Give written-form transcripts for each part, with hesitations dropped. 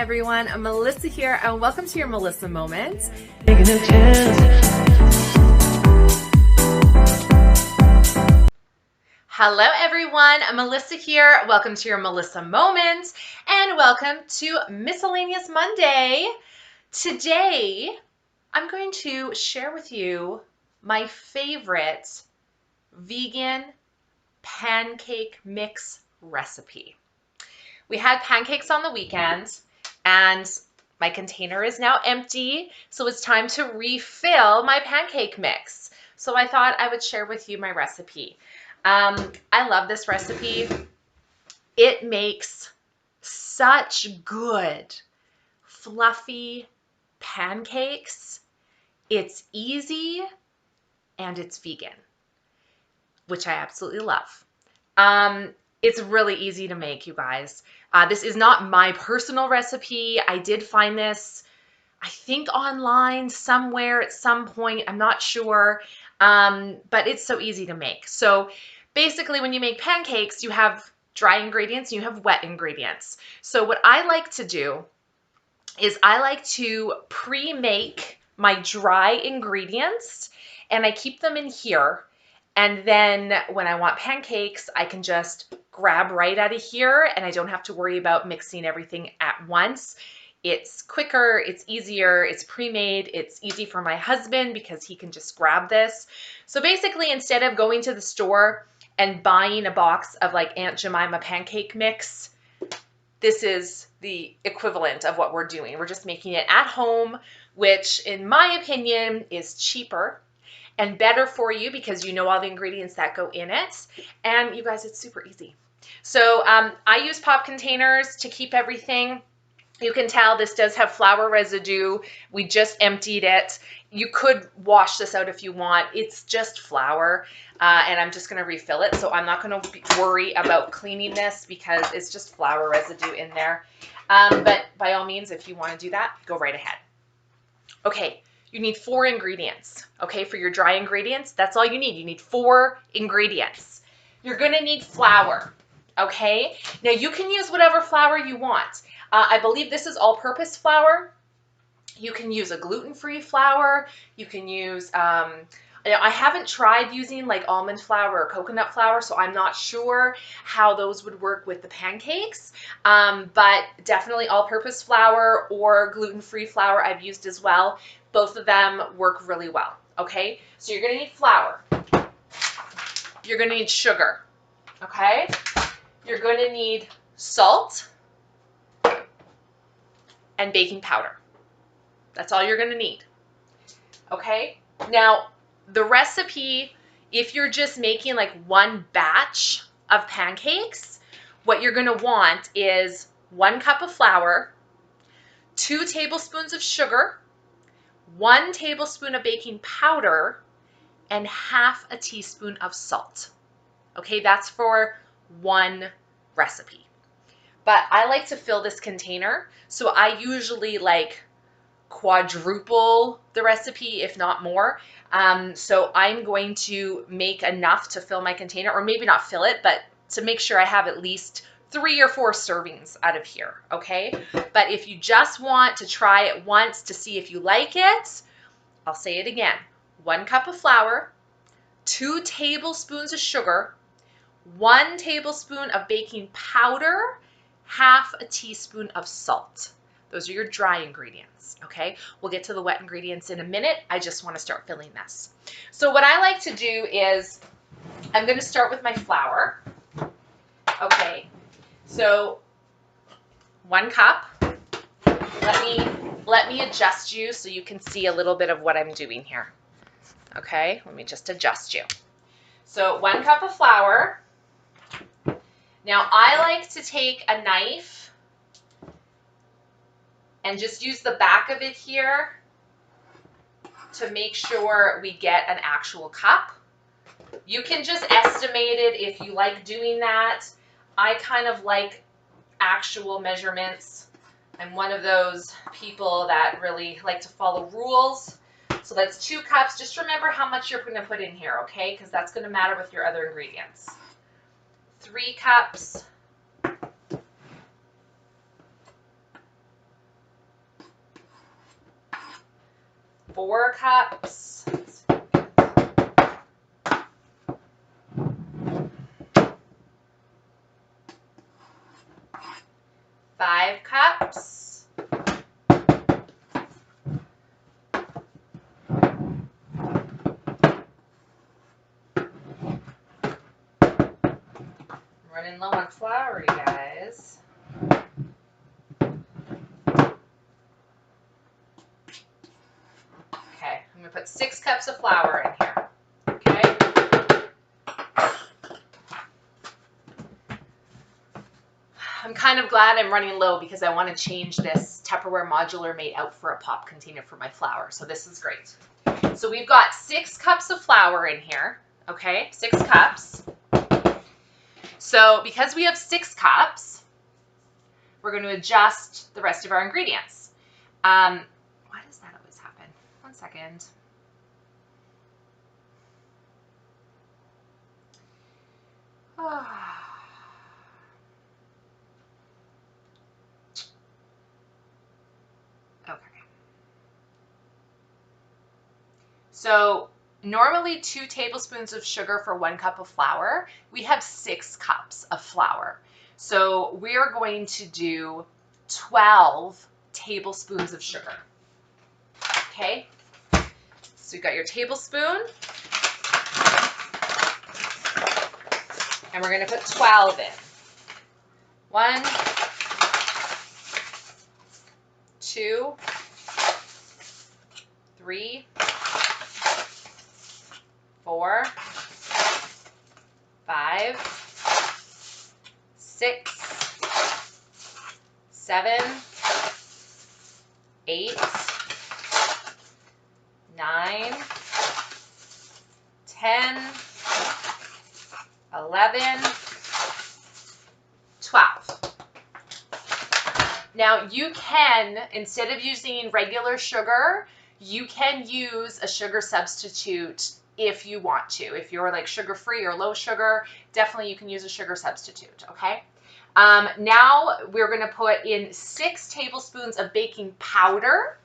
everyone, I'm Melissa here and welcome to your Melissa Moment. Hello everyone, I'm Melissa here. Welcome to your Melissa Moment and welcome to Miscellaneous Monday. Today, I'm going to share with you my favorite vegan pancake mix recipe. We had pancakes on the weekend and my container is now empty, so it's time to refill my pancake mix. So I thought I would share with you my recipe. I love this recipe. It makes such good, fluffy pancakes. It's easy and it's vegan, which I absolutely love. It's really easy to make, you guys. This is not my personal recipe. I did find this, I think, online somewhere at some point. I'm not sure, but it's so easy to make. So basically, when you make pancakes, you have dry ingredients and you have wet ingredients. So what I like to do is I like to pre-make my dry ingredients and I keep them in here. And then when I want pancakes, I can just grab right out of here and I don't have to worry about mixing everything at once. It's quicker, it's easier, it's pre-made, it's easy for my husband because he can just grab this. So basically, instead of going to the store and buying a box of like Aunt Jemima pancake mix, this is the equivalent of what we're doing. We're just making it at home, which in my opinion is cheaper and better for you because you know all the ingredients that go in it. And you guys, it's super easy. So I use pop containers to keep everything. You can tell this does have flour residue. We just emptied it. You could wash this out if you want. It's just flour, and I'm just gonna refill it. So I'm not gonna worry about cleaning this because it's just flour residue in there. But by all means, if you wanna do that, go right ahead. Okay. You need 4 ingredients, okay? For your dry ingredients, that's all you need. You need 4 ingredients. You're gonna need flour, okay? Now you can use whatever flour you want. I believe this is all-purpose flour. You can use a gluten-free flour. You can use, I haven't tried using like almond flour or coconut flour, so I'm not sure how those would work with the pancakes, but definitely all-purpose flour or gluten-free flour I've used as well. Both of them work really well, okay? So you're gonna need flour. You're gonna need sugar, okay? You're gonna need salt and baking powder. That's all you're gonna need, okay? Now, the recipe, if you're just making like one batch of pancakes, what you're gonna want is 1 cup of flour, 2 tablespoons of sugar, 1 tablespoon of baking powder, and ½ a teaspoon of salt. Okay, that's for one recipe. But I like to fill this container, so I usually like quadruple the recipe, if not more. So I'm going to make enough to fill my container, or maybe not fill it, but to make sure I have at least 3 or 4 servings out of here, okay? But if you just want to try it once to see if you like it, I'll say it again. 1 cup of flour, 2 tablespoons of sugar, 1 tablespoon of baking powder, ½ a teaspoon of salt. Those are your dry ingredients, okay? We'll get to the wet ingredients in a minute. I just want to start filling this. So what I like to do is I'm going to start with my flour, okay? So 1 cup. Let me adjust you so you can see a little bit of what I'm doing here, okay? Let me just adjust you. So 1 cup of flour. Now I like to take a knife and just use the back of it here to make sure we get an actual cup. You can just estimate it if you like doing that. I kind of like actual measurements. I'm one of those people that really like to follow rules. So that's 2 cups. Just remember how much you're going to put in here, okay? Because that's going to matter with your other ingredients. 3 cups. 4 cups. 5 cups. 'm running low on flour, you guys. Okay, I'm gonna put 6 cups of flour in here. Okay. I'm kind of glad I'm running low because I want to change this Tupperware modular mate out for a pop container for my flour. So this is great. So we've got 6 cups of flour in here. Okay, 6 cups. So because we have 6 cups, we're going to adjust the rest of our ingredients. Why does that always happen? 1 second. Okay. So normally 2 tablespoons of sugar for 1 cup of flour. We have 6 cups of flour. So we're going to do 12 tablespoons of sugar. Okay, so you've got your tablespoon, and we're going to put 12 in. 1, 2, 3, 4, 5, 6, 7, 8, 9, 10, 11, 12. Now you can, instead of using regular sugar, you can use a sugar substitute if you want to. If you're like sugar-free or low sugar, definitely you can use a sugar substitute, okay? Now we're gonna put in 6 tablespoons of baking powder.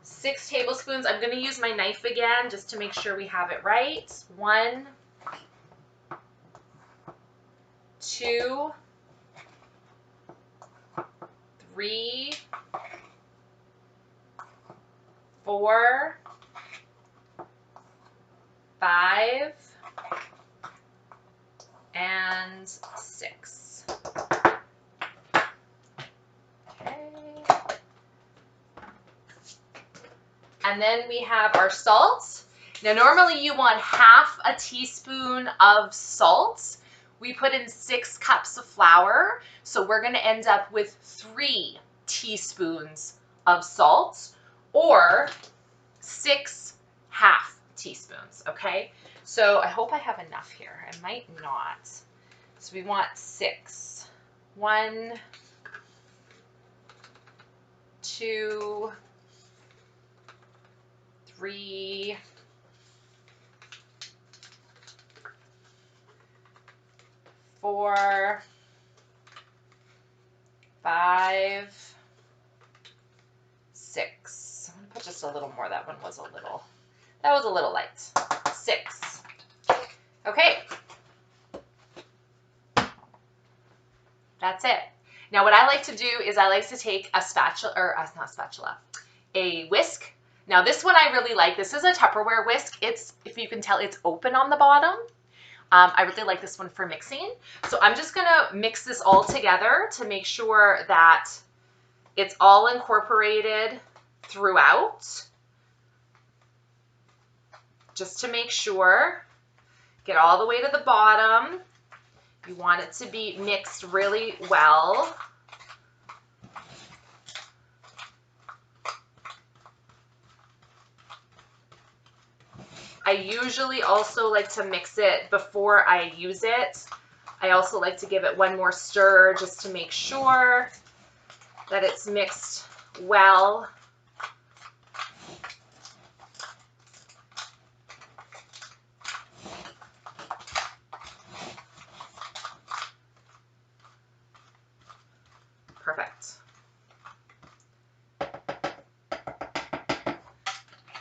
Six tablespoons. I'm going to use my knife again just to make sure we have it right. 1, 2, 3, 4, 5, and 6. Okay. And then we have our salt. Now normally you want half a teaspoon of salt. We put in 6 cups of flour, so we're going to end up with 3 teaspoons of salt, or 6 half teaspoons, okay? So I hope I have enough here. I might not. So we want 6. 1, 2, 3, 4, 5, 6. I'm gonna put just a little more. That was a little light. 6. Okay. That's it. Now what I like to do is I like to take a spatula, or not spatula, a whisk. Now this one I really like. This is a Tupperware whisk. It's, if you can tell, it's open on the bottom. I really like this one for mixing. So I'm just gonna mix this all together to make sure that it's all incorporated throughout. Just to make sure. Get all the way to the bottom. You want it to be mixed really well. I usually also like to mix it before I use it. I also like to give it one more stir just to make sure that it's mixed well.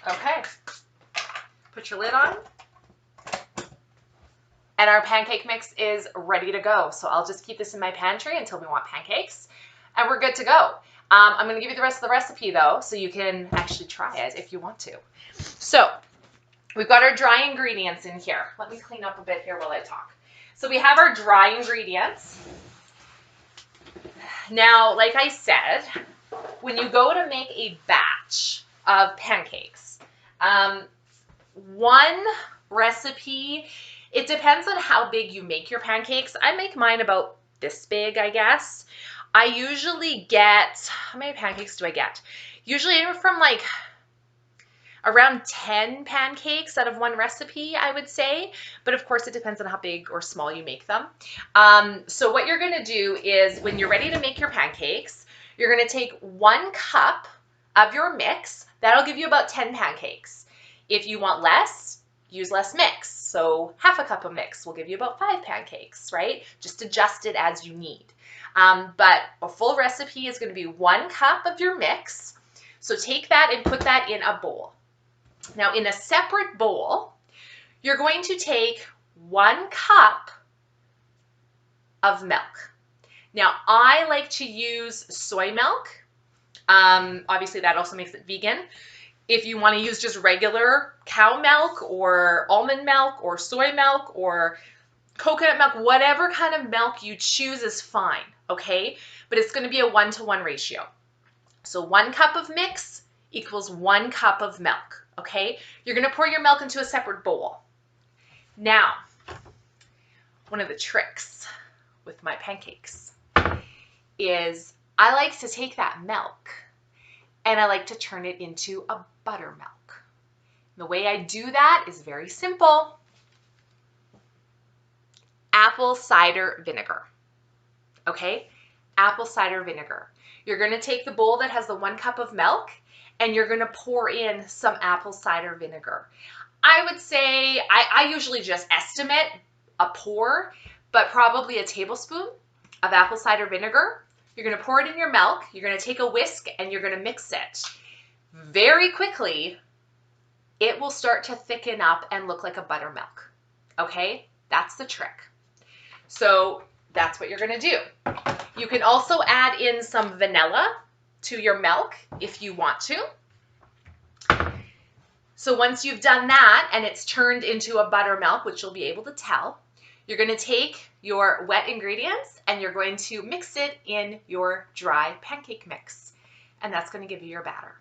Okay, put your lid on. And our pancake mix is ready to go. So I'll just keep this in my pantry until we want pancakes, and we're good to go. I'm gonna give you the rest of the recipe though, so you can actually try it if you want to. So we've got our dry ingredients in here. Let me clean up a bit here while I talk. So we have our dry ingredients. Now, like I said, when you go to make a batch of pancakes, one recipe, it depends on how big you make your pancakes. I make mine about this big, I guess. I usually get, how many pancakes do I get? Usually anywhere from like around 10 pancakes out of one recipe, I would say. But of course, it depends on how big or small you make them. So what you're gonna do is when you're ready to make your pancakes, you're gonna take 1 cup of your mix. That'll give you about 10 pancakes. If you want less, use less mix. So half a cup of mix will give you about 5 pancakes, right? Just adjust it as you need. But a full recipe is gonna be 1 cup of your mix. So take that and put that in a bowl. Now in a separate bowl, you're going to take 1 cup of milk. Now I like to use soy milk. Obviously that also makes it vegan. If you want to use just regular cow milk or almond milk or soy milk or coconut milk, whatever kind of milk you choose is fine, okay? But it's going to be a 1-to-1 ratio. So 1 cup of mix equals 1 cup of milk, okay? You're going to pour your milk into a separate bowl. Now, one of the tricks with my pancakes is I like to take that milk and I like to turn it into a buttermilk. The way I do that is very simple. Apple cider vinegar, okay? Apple cider vinegar. You're going to take the bowl that has the 1 cup of milk and you're going to pour in some apple cider vinegar. I would say, I usually just estimate a pour, but probably a tablespoon of apple cider vinegar. You're going to pour it in your milk. You're going to take a whisk and you're going to mix it. Very quickly, it will start to thicken up and look like a buttermilk. Okay? That's the trick. So that's what you're going to do. You can also add in some vanilla to your milk if you want to. So once you've done that and it's turned into a buttermilk, which you'll be able to tell, you're going to take your wet ingredients and you're going to mix it in your dry pancake mix. And that's going to give you your batter.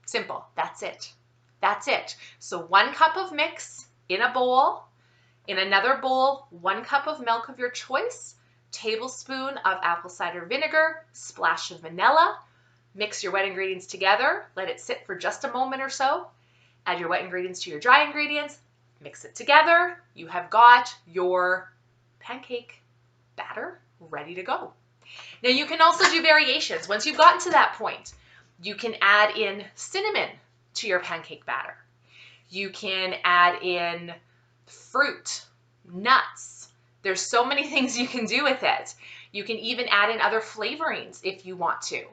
Simple. That's it. That's it. So 1 cup of mix in a bowl. In another bowl, 1 cup of milk of your choice, tablespoon of apple cider vinegar, splash of vanilla. Mix your wet ingredients together. Let it sit for just a moment or so. Add your wet ingredients to your dry ingredients. Mix it together. You have got your pancake batter ready to go. Now you can also do variations. Once you've gotten to that point, you can add in cinnamon to your pancake batter. You can add in fruit, nuts. There's so many things you can do with it. You can even add in other flavorings if you want to.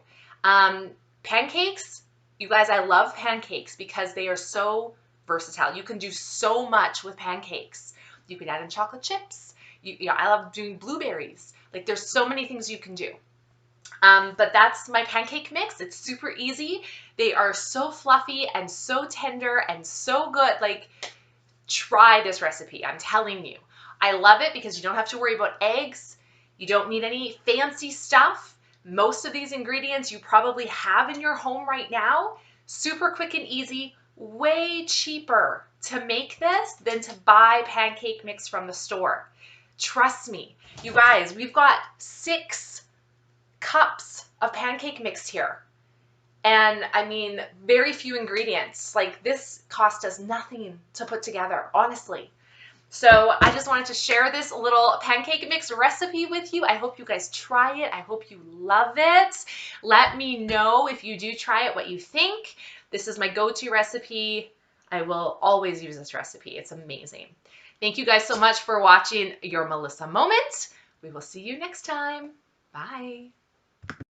Pancakes, you guys, I love pancakes because they are so versatile. You can do so much with pancakes. You can add in chocolate chips. I love doing blueberries. Like there's so many things you can do. But that's my pancake mix. It's super easy. They are so fluffy and so tender and so good. Like try this recipe. I'm telling you. I love it because you don't have to worry about eggs. You don't need any fancy stuff. Most of these ingredients you probably have in your home right now. Super quick and easy, way cheaper to make this than to buy pancake mix from the store. Trust me. You guys, we've got 6 cups of pancake mix here. And I mean, very few ingredients. Like this cost us nothing to put together, honestly. So I just wanted to share this little pancake mix recipe with you. I hope you guys try it. I hope you love it. Let me know if you do try it, what you think. This is my go-to recipe. I will always use this recipe. It's amazing. Thank you guys so much for watching your Melissa Moment. We will see you next time. Bye.